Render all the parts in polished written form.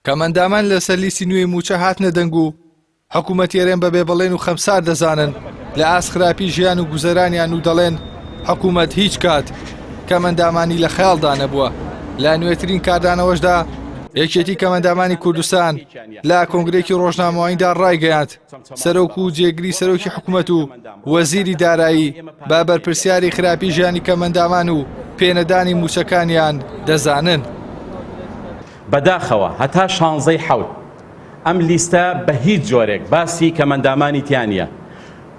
کەمەندامان لەسەر لیستی نوێی موچە هاتنە دەنگ و حکوومەت هێرێم بەبێ بەڵێن و خەمسار دەزانن لە ئاسخراپی ژیان و گوزەرانیان و دەڵێن حکوومەت هیچ کات کەمەندامانی لە خەیاڵدا نەبووە. لە نوێترین کاردانەوەشدا یەکێتی کەمەندامانی کوردستان لە کۆنگرێکی ڕۆژنامەوەییدا ڕایگەیاند سەرۆک و جێگری سەرۆکی حکوومەت و وەزیری دارایی با بەرپرسیاری خراپی ژیانی کەمەندامان و پێنەدانی موچەکانیان دەزانن. بەداخەوە هەتا 16 حەوت ئەم لیستە بە هیچ جۆرێک باسی کەمەندامانی تیانە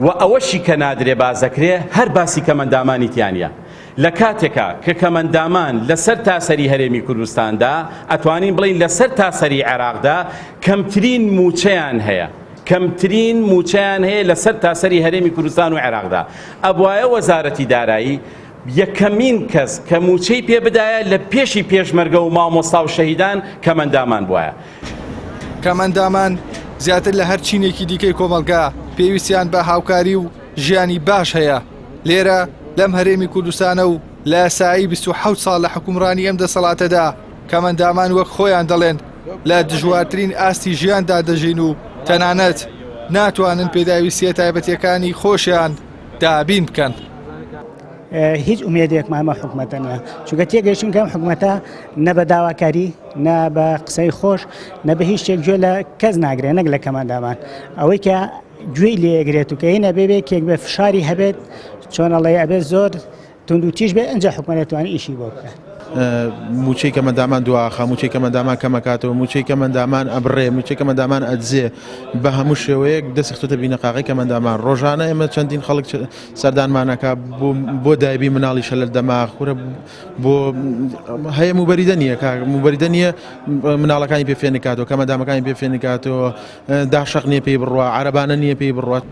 و ئەوەشی کە نادرێ بازەکرێ هەر باسی کەمەندامانی تیانە. لە کاتێکە کە کەمەندامان لەسەر تاسەری هەرێمی کوردستاندا ئەتوانین بڵین لەسەر تاسەری عێراقدا کەمترین موچەیان هەیە لەسەر تاسەری هەرێمی کوردستان و عێراقدا. ئەبوایە وەزارەتی دارایی یەکەمین کەس کە موچەی پێ بدایە لە پێشی پێشمەرگە و مامۆستا و شەهیدان کەمەندامان بووە. کەمەندامان زیاتر لە هەر چینێکی دیکەی کۆمەلگا پێویستیان بە هاوکاری و ژیانی باش هەیە. لێرە لەم هەرێمی کوردستانە و لە ئاسایی 27 ساڵ لە حکومڕانی ئەم دەسەڵاتەدا کەمەندامان وەک خۆیان دەڵێن لە دژوارترین ئاستی ژیاندا دەژین و تەنانەت ناتوانن پێداویستیە تایبەتیەکانی خۆشیان دابین بکەن. هیچ ئومێدێکمامە حکوومەتە نیە چونکە تێگەیشتین کەم حکوومەتە نە بە داواکاری نە بە قسەی خۆش نە بە هیچ شتێک گوێ لە کەس ناگرێت نەک لە کەمەندامان ئەوەی کە گوێی لێگرێت و کە هینە بێ کێک بە فشاری هەبێت چۆنەڵێ ئەبێت زۆر تونند و تیژ بێ ئەنجا حکوومەتوانی ئیشی بۆ بکە. موچەی کەمەندامان دواخە موچەی کەمەندامان کەمەکاتەوە موچەی کەمەندامان ئەبڕێ موچەی کەمەندامان ئەدزێ بە هەموو شێوەیەک دەسەختە بینەقاقی کەمەندامان ڕۆژانە ئێمە چەندین خەڵک سەردانمانەکە بۆ دایبی مناڵی شە لە دەما خورە بۆ هەیە موبەریدە نییە موبەریدە نییە مناڵەکانی پێ فێنکاتەوە کەمەندامەکانی پێ فێنکاتەوە داشەق نییە پێی بڕوە عەرەبانە نییە پێی بڕوات.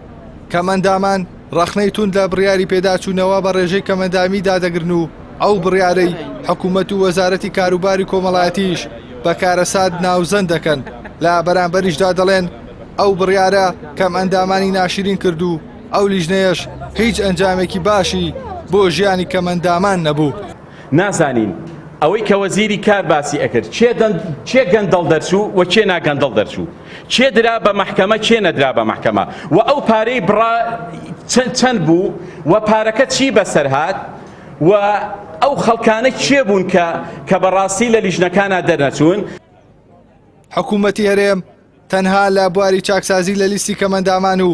کەمەندامان ڕەخنەی تون لە بڕیاری پێداچوونەوە بە ڕێژەی کەمەندامی دادەگرن و ئەو بڕیارەی حکوومەت و وەزارەتی کاروباری کۆمەڵایەتیش بەکارەسات ناوزەند دەکەن لە بەرامبەریشدا دەڵێن ئەو بڕیارە کەم ئەندامانی ناشرین کرد و ئەو لیژنەیەش هیچ ئەنجامێکی باشی بۆ ژیانی کەمەندامان نەبوو. نازانین ئەوەی کە وەزیری کار باسی ئەکرد چێ گەندەڵ دەرچوو و چێ ناگەندەڵ دەرچوو چێ درا بە محکەمە چێ نەدرا بە محکەمە و ئەو پارەی بڕا چەند بوو و پارەکە چی بەسەر هات و ئەو خەڵکانە چێ بوون کە بەڕاستی لە لیژنەکانە دەرنەچوون. حکوومەتی هەرێم تەنها لە بواری چاکسازی لە لیستی کەمەندامان و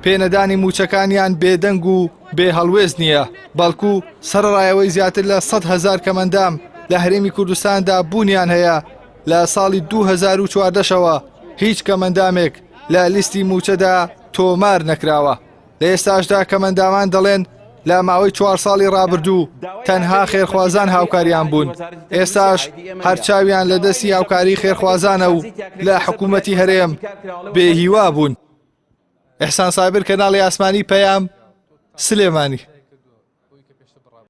پێنەدانی موچەکانیان بێدەنگ و بێ هەڵوێز نییە بەڵکو سەرڕایەوەی زیاتر لە 100,000 کەمەندام لە هەرێمی کوردستاندا بوونیان هەیە. لە ساڵی 2014شەوە هیچ کەمەندامێک لە لیستی موچەدا تۆمار نەکراوە. لە ئێستاشدا کەمەندامان دەڵێن لە ماوەی 4 ساڵی ڕابردوو تەنها خێرخوازان هاوکاریان بوون. ئێستاش هەرچاویان لە دەستی هاوکاری خێرخوازانە و لە حکوومەتی هەرێم بێهیوا بوون. ئەحسان سابر کەناڵی ئاسمانی پەیام سلێمانی.